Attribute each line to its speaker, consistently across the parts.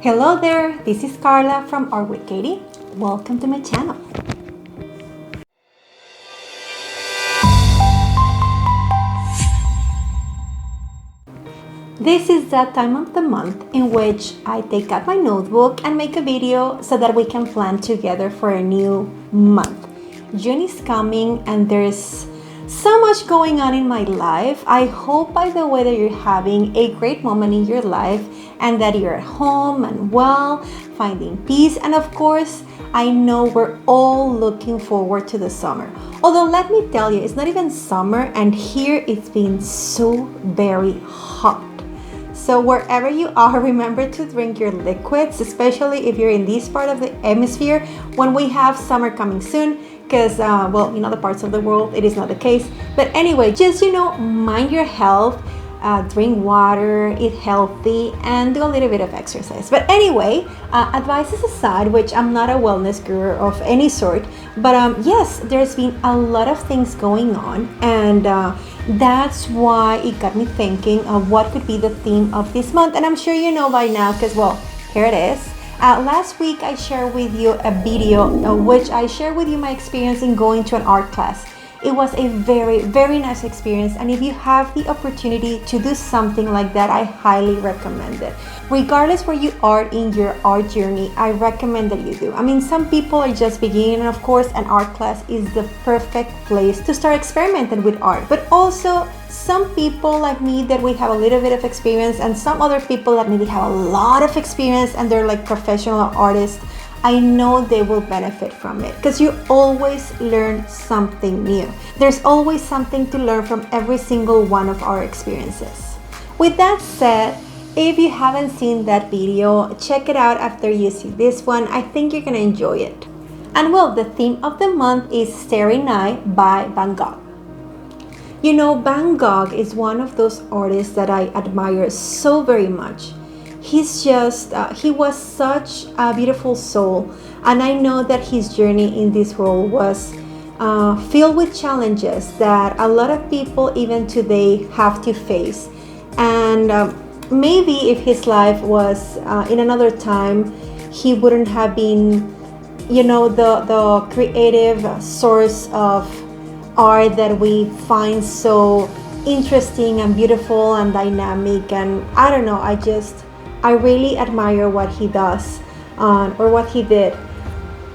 Speaker 1: Hello there, this is Carla from Art with Katie. Welcome to my channel. This is that time of the month in which I take out my notebook and make a video so that we can plan together for a new month. June is coming and there's so much going on in my life. I hope, by the way, that you're having a great moment in your life and that you're at home and well, finding peace. And of course, I know we're all looking forward to the summer. Although let me tell you, it's not even summer and here it's been so very hot. So wherever you are, remember to drink your liquids, especially if you're in this part of the hemisphere when we have summer coming soon, because, well, in other parts of the world, it is not the case. But anyway, just, mind your health, drink water, eat healthy, and do a little bit of exercise. But anyway, advices aside, which I'm not a wellness guru of any sort, but yes, there's been a lot of things going on, and that's why it got me thinking of what could be the theme of this month. And I'm sure you know by now, because, well, here it is. Last week I shared with you a video which I shared with you my experience in going to an art class. It was a very, very nice experience, and if you have the opportunity to do something like that, I highly recommend it. Regardless where you are in your art journey, I recommend that you do. I mean, some people are just beginning, and of course an art class is the perfect place to start experimenting with art. But also some people like me that we have a little bit of experience, and some other people that maybe have a lot of experience and they're like professional artists. I know they will benefit from it because you always learn something new. There's always something to learn from every single one of our experiences. With that said, if you haven't seen that video, check it out after you see this one. I think you're gonna enjoy it. And well, the theme of the month is Starry Night by Van Gogh. You know, Van Gogh is one of those artists that I admire so very much. He's just, he was such a beautiful soul, and I know that his journey in this world was filled with challenges that a lot of people even today have to face. And maybe if his life was in another time, he wouldn't have been, the creative source of art that we find so interesting and beautiful and dynamic. And I don't know, I really admire what he does or what he did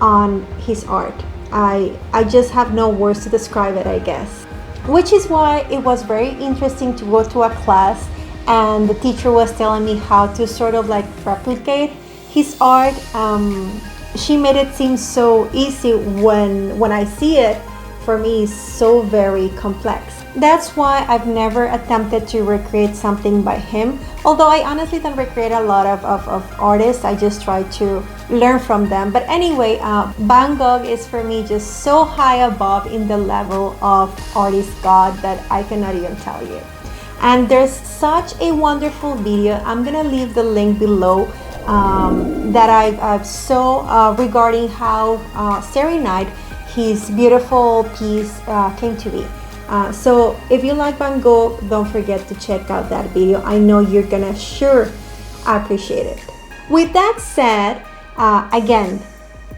Speaker 1: on his art. I just have no words to describe it, I guess. Which is why it was very interesting to go to a class and the teacher was telling me how to sort of like replicate his art. She made it seem so easy when I see it. For me, it's so very complex. That's why I've never attempted to recreate something by him. Although I honestly don't recreate a lot of artists, I just try to learn from them. But anyway, Van Gogh is for me just so high above in the level of artist God that I cannot even tell you. And there's such a wonderful video. I'm gonna leave the link below that I saw regarding how Starry Night, his beautiful piece, came to be. So if you like Van Gogh, don't forget to check out that video. I know you're gonna sure appreciate it. With that said, again,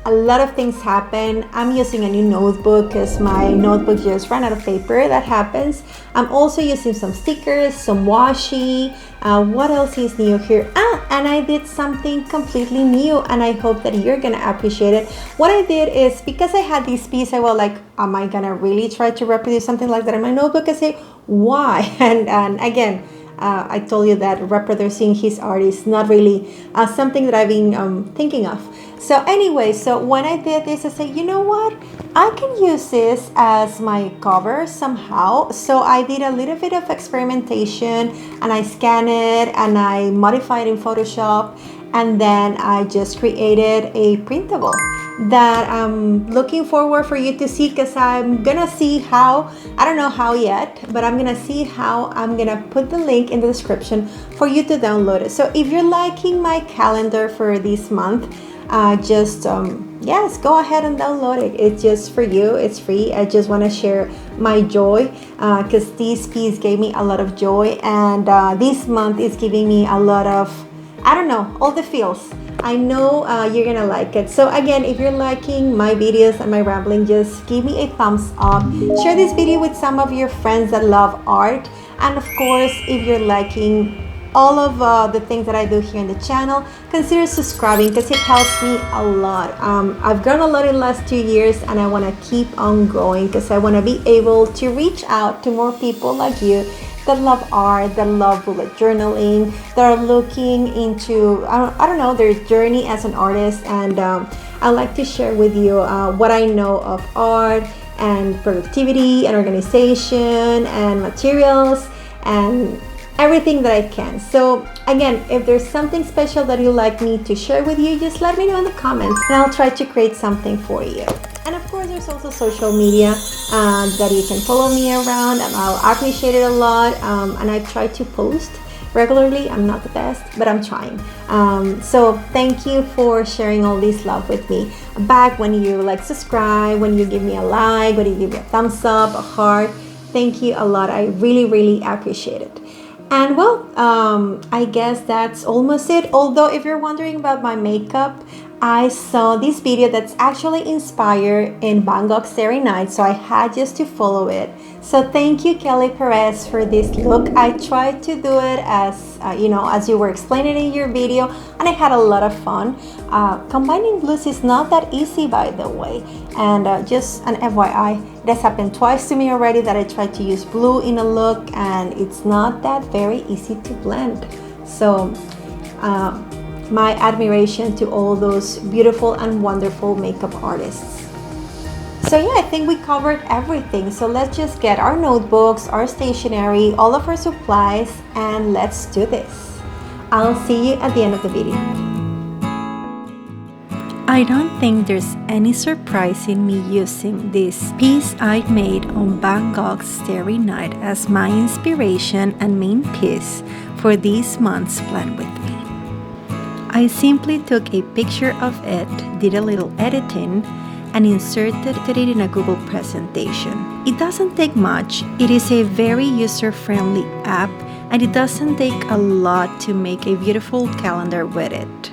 Speaker 1: a lot of things happen. I'm using a new notebook because my notebook just ran out of paper. That happens. I'm also using some stickers, some washi. What else is new here? And I did something completely new, and I hope that you're gonna appreciate it. What I did is, because I had this piece, I was like, am I gonna really try to reproduce something like that in my notebook? I say, why? And again, I told you that reproducing his art is not really something that I've been thinking of. So anyway, so when I did this, I said, you know what? I can use this as my cover somehow. So I did a little bit of experimentation and I scanned it and I modified it in Photoshop. And then I just created a printable that I'm looking forward for you to see, because I'm gonna see how, I don't know how yet, but I'm gonna see how I'm gonna put the link in the description for you to download it. So if you're liking my calendar for this month, yes, go ahead and download it. It's just for you, it's free. I just want to share my joy because this piece gave me a lot of joy, and this month is giving me a lot of, I don't know, all the feels. I know you're gonna like it. So again, if you're liking my videos and my rambling, just give me a thumbs up. Share this video with some of your friends that love art. And of course, if you're liking all of the things that I do here in the channel, consider subscribing because it helps me a lot. I've grown a lot in the last 2 years and I want to keep on growing because I want to be able to reach out to more people like you that love art, that love bullet journaling, that are looking into, I don't know, their journey as an artist. And I like to share with you what I know of art and productivity and organization and materials and everything that I can. So again, if there's something special that you'd like me to share with you, just let me know in the comments and I'll try to create something for you. And of course, there's also social media that you can follow me around, and I'll appreciate it a lot. And I try to post regularly. I'm not the best, but I'm trying. So thank you for sharing all this love with me back, when you like subscribe, when you give me a like, when you give me a thumbs up, a heart. Thank you a lot. I really appreciate it. And well, I guess that's almost it. Although if you're wondering about my makeup, I saw this video that's actually inspired in Van Gogh's Starry Night, so I had just to follow it. So thank you, Kelly Perez, for this look. I tried to do it as as you were explaining in your video, and I had a lot of fun. Combining blues is not that easy, by the way. And just an FYI, that's happened twice to me already that I tried to use blue in a look, and it's not that very easy to blend. So my admiration to all those beautiful and wonderful makeup artists. So yeah, I think we covered everything. So let's just get our notebooks, our stationery, all of our supplies, and let's do this. I'll see you at the end of the video. I don't think there's any surprise in me using this piece I made on Van Gogh's Starry Night as my inspiration and main piece for this month's plan with me. I simply took a picture of it, did a little editing, and inserted it in a Google presentation. It doesn't take much. It is a very user-friendly app, and it doesn't take a lot to make a beautiful calendar with it.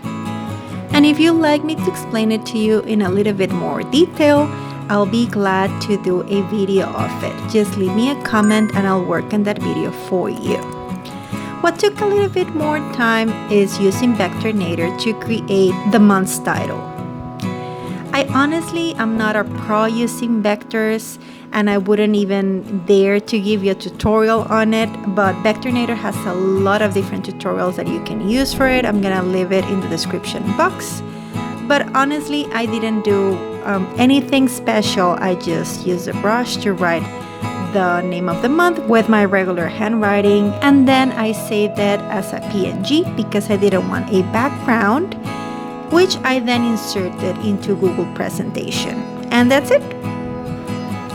Speaker 1: And if you'd like me to explain it to you in a little bit more detail, I'll be glad to do a video of it. Just leave me a comment and I'll work on that video for you. What took a little bit more time is using Vectornator to create the month's title. I honestly am not a pro using vectors, and I wouldn't even dare to give you a tutorial on it, but Vectornator has a lot of different tutorials that you can use for it. I'm gonna leave it in the description box. But honestly, I didn't do anything special. I just used a brush to write the name of the month with my regular handwriting, and then I saved it as a PNG because I didn't want a background, which I then inserted into Google presentation. And that's it.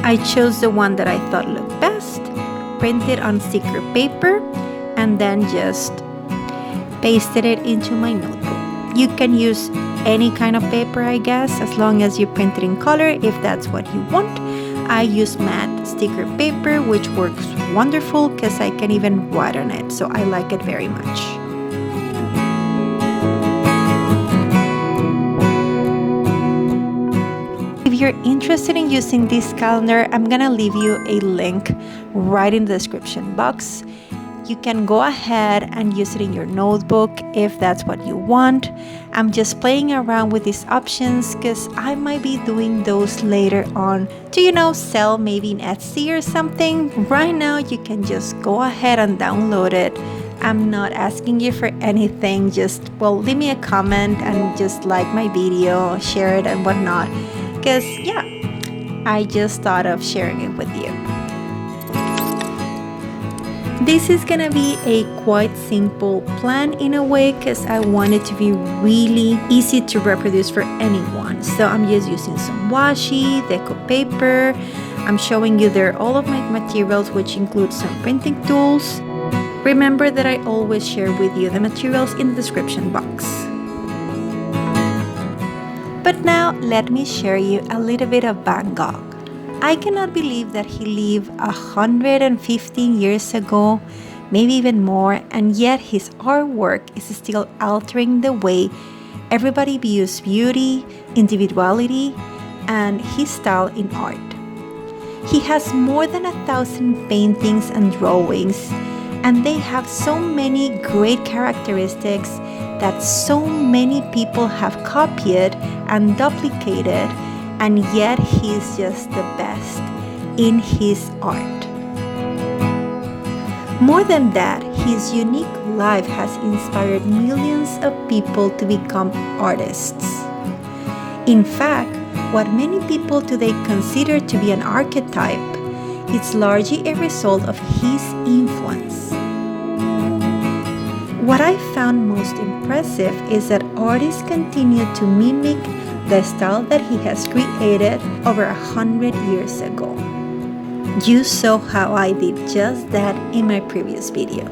Speaker 1: I chose the one that I thought looked best, printed on sticker paper, and then just pasted it into my notebook. You can use any kind of paper, I guess, as long as you print it in color if that's what you want. I use matte sticker paper, which works wonderful because I can even write on it, so I like it very much. If you're interested in using this calendar, I'm gonna leave you a link right in the description box. You can go ahead and use it in your notebook if that's what you want. I'm just playing around with these options because I might be doing those later on to, sell maybe in Etsy or something. Right now, you can just go ahead and download it. I'm not asking you for anything. Just, leave me a comment and just like my video, share it and whatnot. Because, yeah, I just thought of sharing it with you. This is gonna be a quite simple plan in a way because I want it to be really easy to reproduce for anyone. So I'm just using some washi, deco paper. I'm showing you there all of my materials, which include some printing tools. Remember that I always share with you the materials in the description box. But now let me share you a little bit of Van Gogh. I cannot believe that he lived 115 years ago, maybe even more, and yet his artwork is still altering the way Everybody views beauty, individuality, and his style in art. He has more than 1,000 paintings and drawings, and they have so many great characteristics that so many people have copied and duplicated, and yet he is just the best in his art. More than that, his unique life has inspired millions of people to become artists. In fact, what many people today consider to be an archetype, it's largely a result of his influence. What I found most impressive is that artists continue to mimic the style that he has created over 100 years ago. You saw how I did just that in my previous video.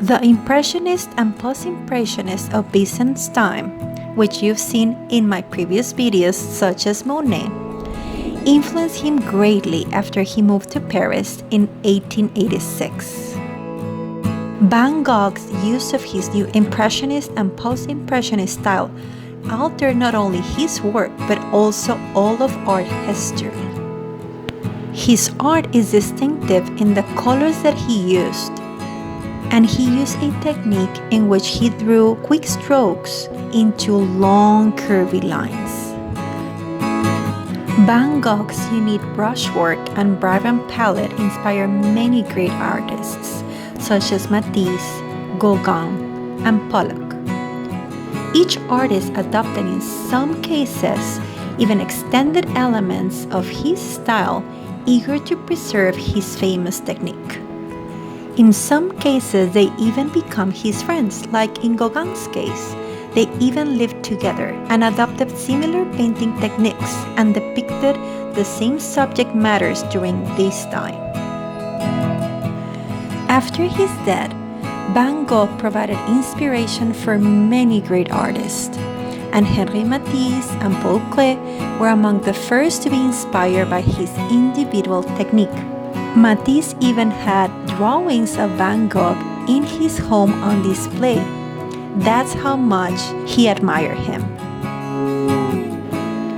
Speaker 1: The Impressionist and Post-Impressionist of Byzant's time, which you've seen in my previous videos such as Monet, influenced him greatly after he moved to Paris in 1886. Van Gogh's use of his new Impressionist and Post-Impressionist style altered not only his work but also all of art history. His art is distinctive in the colors that he used, and he used a technique in which he drew quick strokes into long curvy lines. Van Gogh's unique brushwork and vibrant palette inspired many great artists such as Matisse, Gauguin, and Pollock. Each artist adopted in some cases even extended elements of his style, eager to preserve his famous technique. In some cases, they even become his friends, like in Gauguin's case. They even lived together and adopted similar painting techniques and depicted the same subject matters during this time. After his death, Van Gogh provided inspiration for many great artists, and Henri Matisse and Paul Klee were among the first to be inspired by his individual technique. Matisse even had drawings of Van Gogh in his home on display. That's how much he admired him.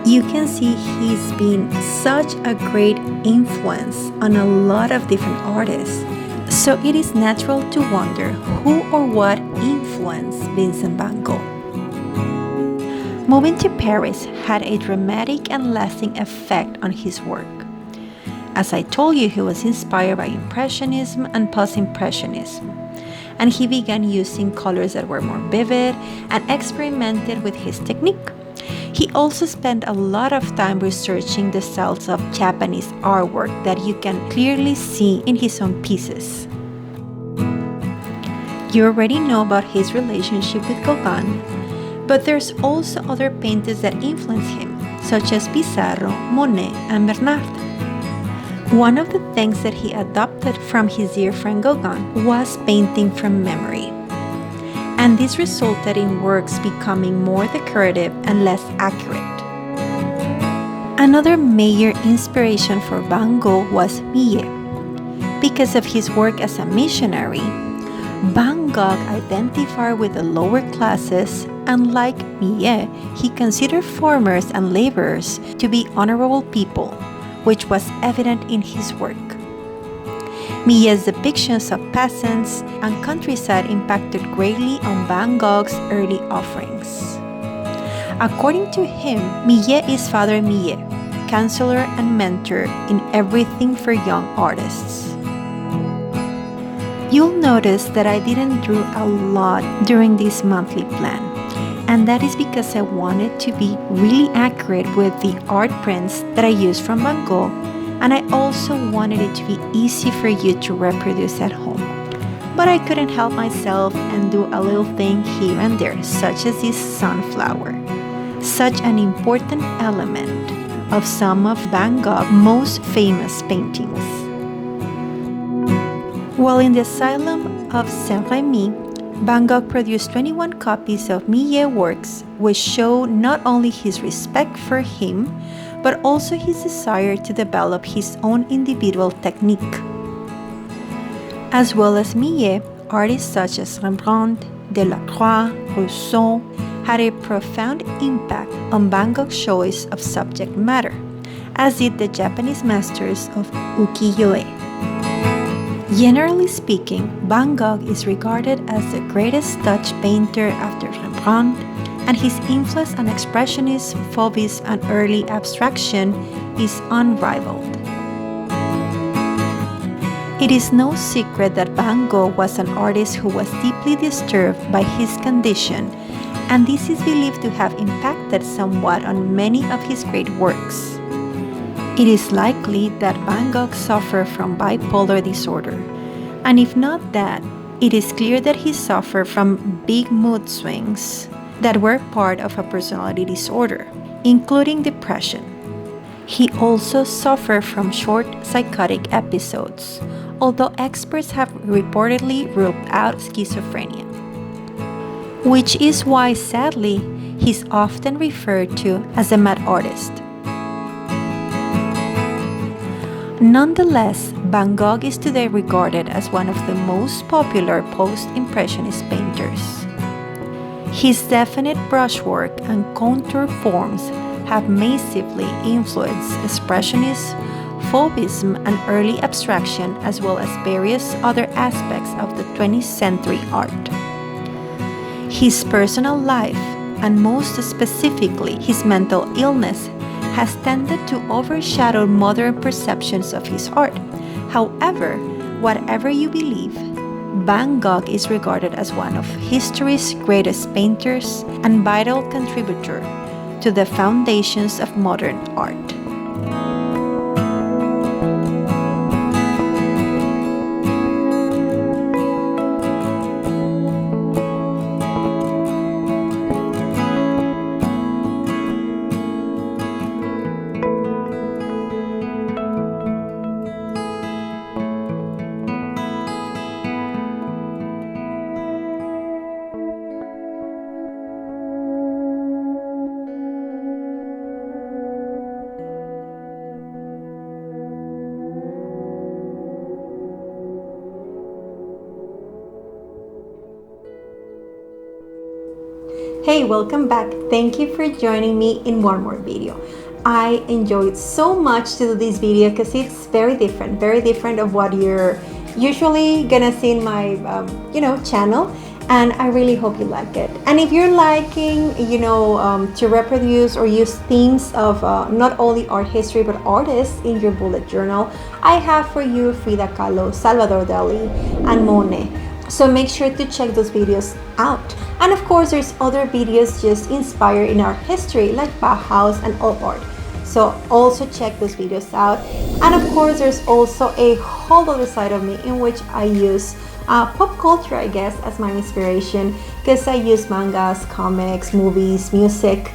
Speaker 1: You can see he's been such a great influence on a lot of different artists. So it is natural to wonder who or what influenced Vincent van Gogh. Moving to Paris had a dramatic and lasting effect on his work. As I told you, he was inspired by Impressionism and Post-Impressionism, and he began using colors that were more vivid and experimented with his technique. He also spent a lot of time researching the styles of Japanese artwork that you can clearly see in his own pieces. You already know about his relationship with Gauguin, but there's also other painters that influenced him, such as Pissarro, Monet, and Bernard. One of the things that he adopted from his dear friend Gauguin was painting from memory. And this resulted in works becoming more decorative and less accurate. Another major inspiration for Van Gogh was Millet. Because of his work as a missionary, Van Gogh identified with the lower classes, and like Millet, he considered farmers and laborers to be honorable people, which was evident in his work. Millet's depictions of peasants and countryside impacted greatly on Van Gogh's early offerings. According to him, Millet is Father Millet, counselor and mentor in everything for young artists. You'll notice that I didn't draw a lot during this monthly plan, and that is because I wanted to be really accurate with the art prints that I used from Van Gogh, and I also wanted it to be easy for you to reproduce at home. But I couldn't help myself and do a little thing here and there, such as this sunflower, such an important element of some of Van Gogh's most famous paintings. While in the asylum of Saint-Rémy, Van Gogh produced 21 copies of Millet works, which show not only his respect for him, but also his desire to develop his own individual technique. As well as Millet, artists such as Rembrandt, Delacroix, Rousseau had a profound impact on Van Gogh's choice of subject matter, as did the Japanese masters of ukiyo-e. Generally speaking, Van Gogh is regarded as the greatest Dutch painter after Rembrandt, and his influence on Expressionism, Fauvism, and early abstraction is unrivaled. It is no secret that Van Gogh was an artist who was deeply disturbed by his condition, and this is believed to have impacted somewhat on many of his great works. It is likely that Van Gogh suffered from bipolar disorder, and if not that, it is clear that he suffered from big mood swings that were part of a personality disorder, including depression. He also suffered from short psychotic episodes, although experts have reportedly ruled out schizophrenia, which is why, sadly, he's often referred to as a mad artist. Nonetheless, Van Gogh is today regarded as one of the most popular post-impressionist painters. His definite brushwork and contour forms have massively influenced Expressionism, Fauvism, and early abstraction, as well as various other aspects of the 20th century art. His personal life, and most specifically his mental illness, has tended to overshadow modern perceptions of his art. However, whatever you believe, Van Gogh is regarded as one of history's greatest painters and vital contributor to the foundations of modern art. Hey, welcome back. Thank you for joining me in one more video. I enjoyed so much to do this video because it's very different of what you're usually gonna see in my channel, and I really hope you like it. And if you're liking to reproduce or use themes of not only art history but artists in your bullet journal, I have for you Frida Kahlo, Salvador Dali, and Monet. So make sure to check those videos out. And of course, there's other videos just inspired in art history like Bauhaus and alt art. So also check those videos out. And of course, there's also a whole other side of me in which I use pop culture, I guess, as my inspiration, because I use mangas, comics, movies, music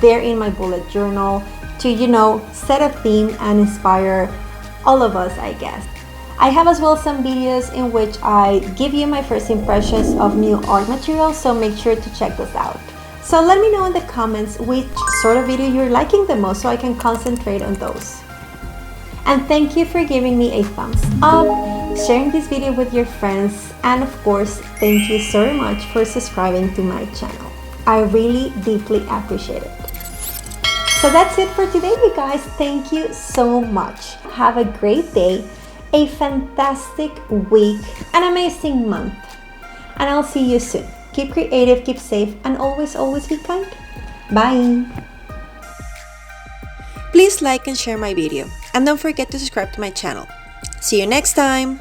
Speaker 1: there in my bullet journal to, set a theme and inspire all of us, I guess. I have as well some videos in which I give you my first impressions of new art materials, so make sure to check those out. So let me know in the comments which sort of video you're liking the most so I can concentrate on those. And thank you for giving me a thumbs up, sharing this video with your friends, and of course, thank you so much for subscribing to my channel. I really deeply appreciate it. So that's it for today, you guys. Thank you so much. Have a great day, a fantastic week, an amazing month, and I'll see you soon. Keep creative, keep safe, and always be kind. Bye! Please like and share my video, and don't forget to subscribe to my channel. See you next time!